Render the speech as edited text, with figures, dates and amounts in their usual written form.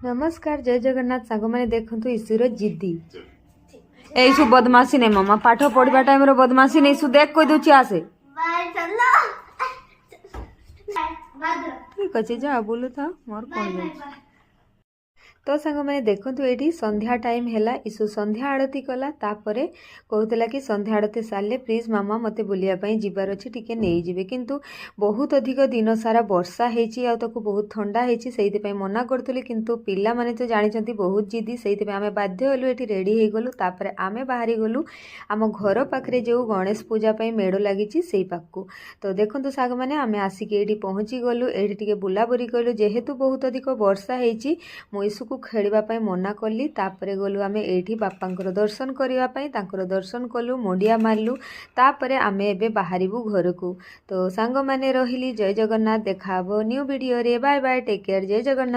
नमस्कार जय जगन्नाथ सांग मैंने देखु ईश्वर जिद्दी यू बदमाशी नहीं मामा पाठ पढ़ा टाइम रो बदमाशी नहीं सु देख कोई दूची आसे ठीक अच्छे जा बोलू था मोर कौन तो सांग मैंने देखु ये संध्या टाइम है ईशु संध्या आड़ती कला तापरे कहूला कि संध्या आड़ती सारे प्लीज मामा मते बुलियापाई जीवार अच्छे टिके नहीं जीवे किंतु बहुत अधिक दिन सारा वर्षा होती बहुत ठंडा होती मना करूँ किंतु पिला माने तो जानते बहुत जिद्दी से आम बाध्य हलु ये रेडी हो गलु तापर आम बाहरी गलु आम घर पाखे जो गणेश पूजा मेड़ लगी से पाखु तो देखो सांग मैंने आम आसिक ये पहुँची गलु ये बुलाबुरी कलु जेहेतु बहुत अधिक वर्षा होती ईशु खेलवाई मना कली तापर गलु आम ये बापा दर्शन करने दर्शन कलु मुंडिया मारलु तापर आम एबे बाहरबू घर को तो सांग माने रहिली जय जगन्नाथ देखा न्यू वीडियो रे बाय बाय टेक केयर जय जगन्नाथ।